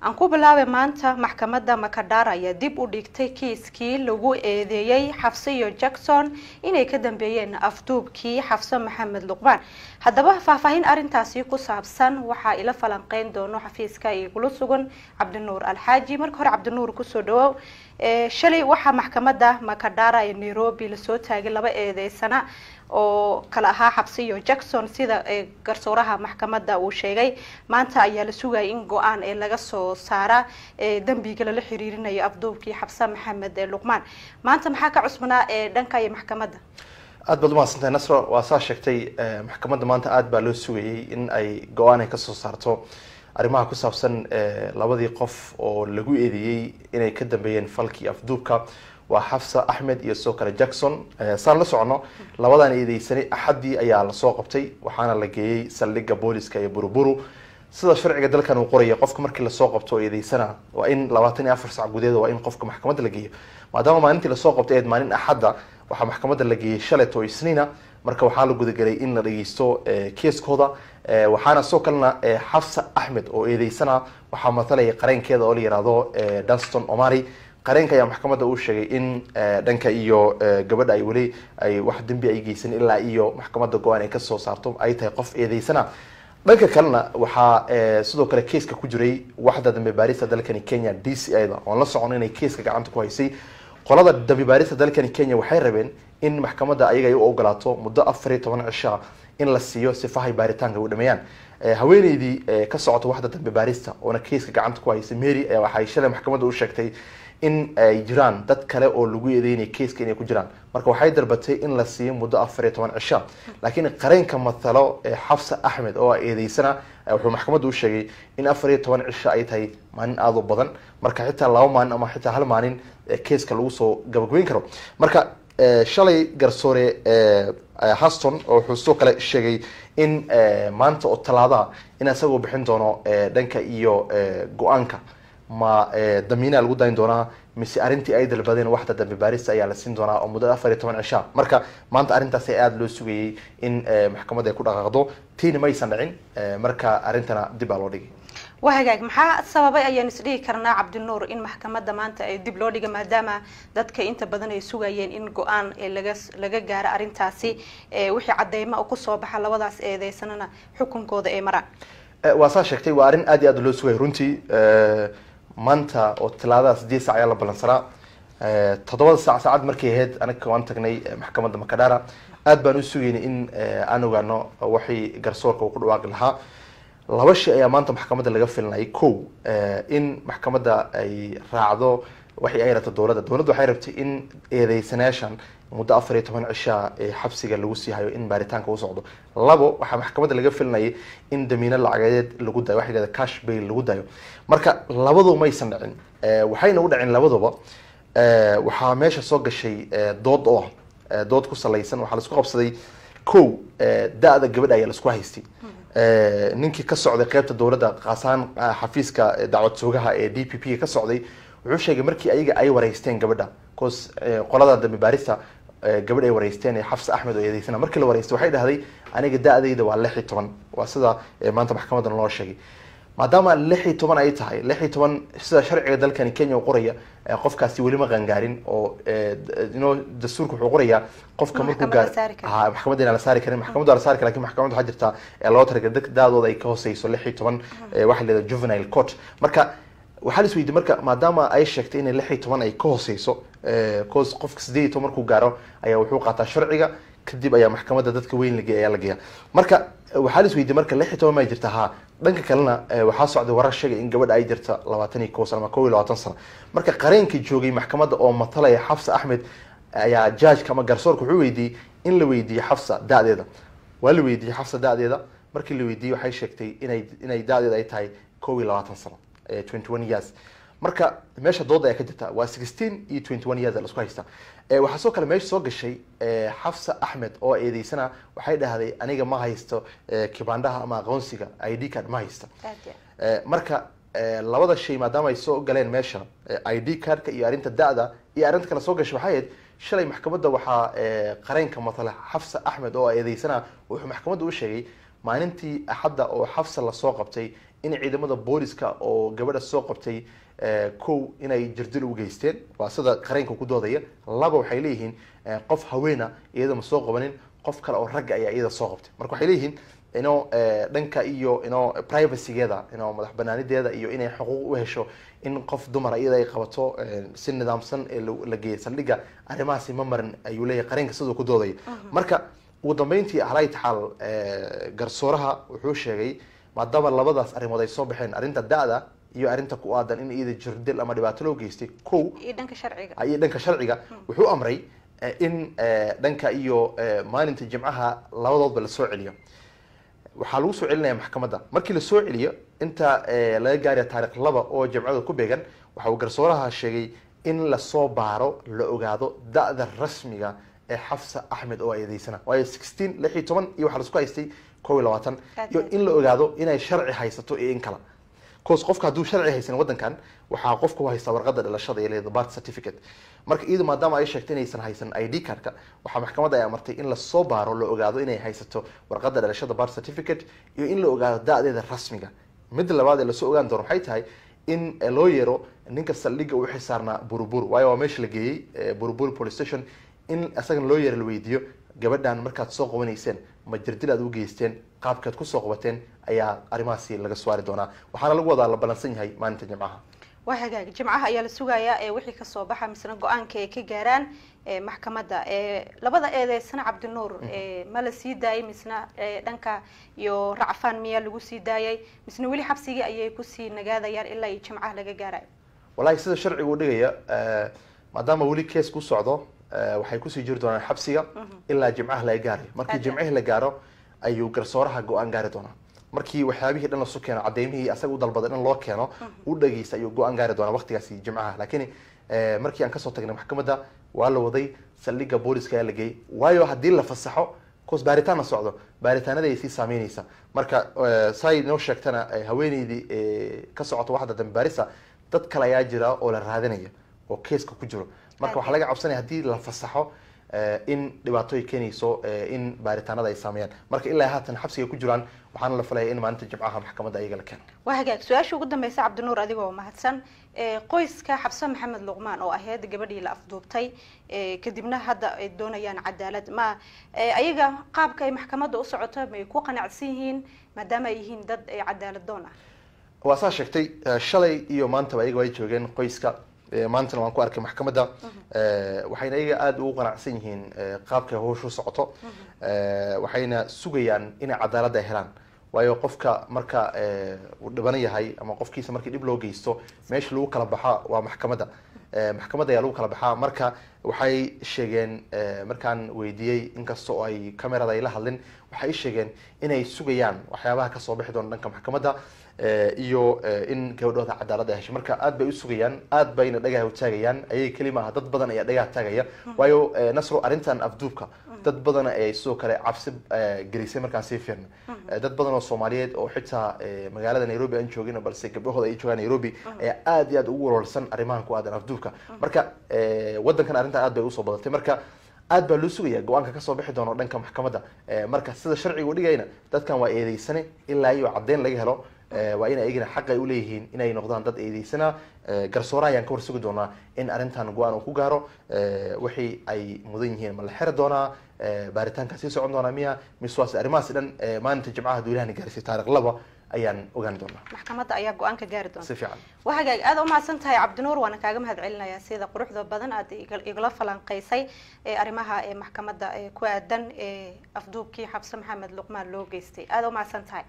aan ku bilaabay maanta maxkamadda Makadara ayaa dib u dhigtay kiiskii lagu eedeeyay Xafsa iyo Jackson inay ka dambeeyeen afduubkii Xafsa Maxamed Luqmaan. haddaba faahfaahin arintaasi ku saabsan waxa ila falanqeyn doono xafiiska igula sugan Cabdinuur Alxaaji. marka hore Cabdinuur ku soo dhawow. shalay waxa maxkamadda Makadara ee Nairobi la soo taagay laba eedeysana oo kala ahaa Xafsa iyo Jackson sida garsooraha maxkamadda uu sheegay. maanta ayaa la sugayay in go'aan ee laga soo saara dambiga la xiriirinayo afduubkii Xafsa Maxamed Luqmaan. maanta maxaa ka cusbanaa dhanka iyo maxkamadda? aad baad umaadsantahay Nasro. waa saa sheegtay maxkamadda maanta aad baa loo sugayay in ay go'aan ay ka soo saarto arrimaha ku saabsan labadii qof oo lagu eedeeyay inay ka dambeeyeen falkii afduubka waa Xafsa Axmed iyo soo kale Jackson. saan la socono labadan eedeysanay axadii ayaa la soo qabtay waxaana la geeyay saldhigga booliska ee Buruburu. sida sharciga dalkan uu qorayo qofka markii la soo qabto eedeysana waa in 24 saac gudaheed waa in qofka maxkamadda la geeyo. maadaama maalintii la soo qabtay maalin axadda waxaa maxkamadda la geeyay shalay oo Isniina marka waxaa la gudagalay in la dhageysto keeskooda. waxaana soo kalena Xafsa Axmed oo eedeysana waxaa matalaya qareenkeeda oo la yiraahdo Dunstan Omari. qareenka ayaa maxkamadda uu sheegay in dhanka iyo gabadha ay wali ay wax dambi ay geysan ilaa iyo maxkamadda go'aan ay ka soo saarto ay tahay qof eedeysana. dhanka kalena waxaa sidoo kale keeska ku jiray waxda dambi baarista dalkani Kenya DCI da oo la socon inay keeska gacanta ku haysay. qolada dambi baarista dalkani Kenya waxay rabeen in maxkamadda ayaga ay u ogolaato muddo 14 cisho in la siiyo sifahay baaritaanka u dhameeyaan. haweeneydii ka socota waxda dambi baarista oo keeska gacanta ku haysay Mary waxay shalay maxkamadda u sheegtay in ay jiraan dad kale oo lagu eedeynay keeska inay ku jiraan marka waxay darbatay in la siiyo muddo 14 cisho. laakiin qareenka matalo Xafsa Axmed oo eedeysana wuxuu maxkamadda u sheegay in 14 cisho ay tahay maalin aad u badan marka xitaa 2 maalin ama xitaa hal maalin keeska lagu soo gabagabeyn karo. marka shalay garsoore Haston oo wuxuu soo kale sheegay in maanta oo talaada in asagoo bixin doono dhanka iyo go'aanka ma damiina lagu dayn doonaa mise arintii ay dalbadeen waxda dambi baarista ayaa la siin doonaa oo muddo 14 cisho. marka maanta arintaas ay aad loo sugayay in maxkamadda ay ku dhaqaaqdo tiina ma aysan dhicin marka arintana dib loo dhigay. wahagaag maxaa sababay ayaan isdhihi karnaa Cabdinuur in maxkamadda maanta ay dib loo dhigay maadaama dadka inta badan ay sugayeen in go'aan laga gaaro arintaasi wixii cadeymo ku soo baxa labadaas eedeysanana xukunkooda ay maraan? waa saa sheegtay waa arin aad iyo aad loo sugay runtii. maanta oo talaada 8 saac ayaa la balansanaa 7 saacad markay ahayd anaga waan tagnay maxkamadda Makadara aad baan u sugaynay in aan ogaano wixii garsoorka uu ku dhawaaqi lahaa. laba shay ayaa maanta maxkamadda laga filanayay. kow in maxkamadda ay raacdo waxay ay rabto dowladda waxay rabtay in eedeysanaashan muddo 14 cisho xabsiga lagu sii hayo in baaritaanka uu socdo. labo waxa maxkamadda laga filanayay in damiino lacageed lagu dayo waxa yiraahdo cash bail lagu dayo. marka labadu ma aysan dhicin waxayna u dhicin labaduba. waxaa meesha soo gashay dood ku salaysan waxaa la isku qabsaday kow da'da gabadha ayaa la isku haystay. ninkii ka socday qaybta dowladda qaasaan xafiiska dacwad sugaha ee DPP ka socday wuxuu sheegay markii ayaga ay wareysteen gabadha koos qolada dambi baarista gabadh ay wareysteen Xafsa Axmed oo eedeysana markii la wareystay waxay dhahday aniga da'dayda waa 16 waa sida maanta maxkamadda loo sheegay. maadaama 16 ay tahay 16 sida sharciga dalkan Kenya uu qoraya qofkaasi wali ma qangaarin oo dastuurku wuxuu qorayaa qofka markuu gaar maxkamadda la saari karin maxkamadda la saari laakiin maxkamadda waxa jirta loo targay daadooda ay ka hooseyso 16 waxa la yiraahdo juvenile court. marka waxaa la isweydiiyay marka maadaama ay sheegtay in 16 ay ka hooseyso koos qofka 18 markuu gaaro ayaa wuxuu qaataa sharciga kadib ayaa maxkamadda dadka weyn la geeyaa. marka waxaa la isweydiiyay marka 16 ma jirta ha dhanka kalena waxaa socday warar sheegay in gabadha ay jirta 21 sano ama 22 sano. marka qareenkii joogay maxkamadda oo matalaya Xafsa Axmed ayaa judge kama garsoorku wuxuu weydiiyay in la weydiiyo Xafsa da'deeda. waa la weydiiyay Xafsa da'deeda markii la weydiiyay waxay sheegtay inay da'deeda ay tahay 22 sano 21 years. marka meesha dooda ay ka jirta waa 16 iyo 21 years la isku haysta. waxaa soo kale meesha soo gashay Xafsa Axmed oo eedeysana waxay dhahday aniga ma haysto kibaandaha ama aqoonsiga ID card ma haysto. marka labada shay maadaama ay soo galeen meesha ID cardka iyo arinta da'da iyo arinta kala soo gashay waxay ahayd shalay maxkamadda waxaa qareenka matala Xafsa Axmed oo eedeysana wuxuu maxkamadda u sheegay maalintii axadda oo Xafsa la soo qabtay in ciidamada booliska oo gabadha soo qabtay kow inay jirdil u geysteen waa sida qareenka ku doodaya laba waxay leeyihiin qof haweena iyada ma soo qabanin qof kale oo ragga ayaa iyada soo qabtay marka waxay leeyihiin inoo dhanka iyo inoo privacygeeda inoo madax banaanideeda iyo inay xuquuq u hesho in qof dumar iyada ay qabato si nidaamsan ee la geeyo saldhiga arrimahaasi ma marin ayuu leeyahay qareenka sidoo ku doodaya marka ugu dambeyntii ahlay taxal garsooraha wuxuu sheegay maadaama labadaas arrimood ay soo baxeen arrinta da'da iyo arrinta ku aadan in iyada jirdil ama dhibaato loo geystay kow iyo dhanka sharciga wuxuu amray in dhanka iyo maalinta jimcaha labadoodba la soo celiyo waxaa lagu soo celinaya maxkamadda markii la soo celiyo inta laga gaaraya taariikh 2 oo jimcada ku beegan waxa uu garsooraha sheegay in la soo baaro la ogaado da'da rasmiga ee Xafsa Axmed oo eedeysana waayo 16 16 iyo waxa la isku haystay 22 iyo in la ogaado inay sharci haysato ee in kala koos qofka haduu sharci haysan wadankan waxa qofku haysta warqada dhalashada ee leedahay birth certificate marka iyada maadaama ay sheegtay inaysan haysan ID cardka waxa maxkamadda ay amartay in la soo baaro la ogaado inay haysato warqada dhalashada birth certificate iyo in la ogaado da'deeda rasmiga mid labaad ee la soo ogaan doono waxay tahay in loo yeero ninka saldhiga uu xisaarna burubur waayo waa meesha la geeyay burubur police station in asagan loo yeero la weydiiyo gabadhan markaad soo qabanayseen ma jirdil aad u geysteen qaabkaad ku soo qabateen ayaa arrimahaasi laga swaari doonaa waxaana lagu wadaa la balansan yahay maalinta jimcaha waa hagaag jimcaha ayaa la sugayaa wixii ka soo baxa misna go'aanka ay ka gaaraan maxkamadda labada eedeysana Cabdinuur ma la sii daayay misna dhanka iyo racfaan miya lagu sii daayay misna wali xabsiga ayay ku sii nagaadayaan ilaa jimcaha laga gaaray wallahi sida sharcigu dhigaya maadaama wali case ku socdo waxay ku sii jiri doonaan xabsiga ilaa jimcaha la gaaro markii jimcaha la gaaro ayuu garsooraha go'aan gaari doonaa markii waxyaabihii dhan la soo keeno cadeymihii asaga u dalbaday in loo keeno u dhageystay ayuu go'aan gaari doonaa waqtigaasi jimcaha laakiin markii aan ka soo tagnay maxkamadda waa la waday saldhiga booliska la geeyay waayo hadii la fasaxo koos baaritaan socdo baaritaanada ay si saameynaysa marka say noo sheegtana haweeneydii ka socoto waxda dambaarisa dad kale ayaa jira oo la raadinaya oo case-ka ku jiro marka waxa laga cabsanaya hadii la fasaxo in dhibaato ay keenayso in baaritaanada ay saameeyaan marka ilaa haatan xabsiga ku jiraan waxaana la falaya in maalinta jimcaha maxkamadda ayaga la keeno waa hagaag su'aasha ugu dambaysa Cabdinuur adigoo mahadsan qoyska Xafsa Maxamed Luqmaan oo ahayd gabadhii la afduubtay kadibna hadda ay doonayaan cadaalad ma ayaga qaabka ay maxkamadda u socoto ma ku qanacsan yihiin maadaama ay yihiin dad cadaalad doon ah waa saa sheegtay shalay iyo maanta ayaga way joogeen qoyska maantana waan ku arkay maxkamadda waxayna iyaga aad ugu qanacsan yihiin qaabka howshu socoto waxayna sugayaan inay cadaalad ay helaan waayo qofka marka uu dhiban yahay ama qofkiisa markii dib loo geysto meesha lagu kala baxaa waa maxkamadda maxkamadda ayaa lagu kala baxaa marka waxay sheegeen markaan weydiiyey inkastoo ay kamerada ay la hadlin waxay sheegeen inay sugayaan waxyaabaha ka soo bixi doona dhanka maxkamadda iyo in gabadhooda cadaalad ay hesho marka aad bay u sugayaan aad bayna dhagaha u taagayaan ayay kelima ah dad badan ayaa dhagaha taagaya waayo nasro arrintan afduubka dad badan ay sidoo kale cabsi gelisay markaan sii fiirno dad badan oo Soomaaliyeed oo xitaa magaalada Nairobi aan joogin balse gabdhahooda ay joogaan Nairobi ayaa aad iyo aad ugu walwalsan arrimahan ku aadan afduubka marka wadankan arrintan aad bay u soo badatay marka aad baa loo sugayaa go'aanka ka soo bixi doona dhanka maxkamadda marka sida sharcigu dhigayna dadkan waa eedeysane ilaa iyo cadeyn laga helo waa in ayagana xaq ay u leeyihiin inay noqdaan dad eedeysana garsooraha ayaan ka warsugi doonaa in arrintan go'aan uu ku gaaro wixii ay mudan yihiin ma la xiri doonaa baaritaanka sii socon doonaa miya miswaas arrimahaas dhan maalinta jimcaha duulahan gaarsay taariikh 2 ayaan ogaan doonaa maxkamadda ayaa go'aan ka gaari doonta si fiican waa hagaag aad u mahadsan tahay Cabdinuur waana kaaga mahad celinayaa sida quruxda badan aad igala falanqaysay arrimaha maxkamadda ku aadan afduubkii Xafsa Maxamed Luqmaan loo geystay aad u mahadsan tahay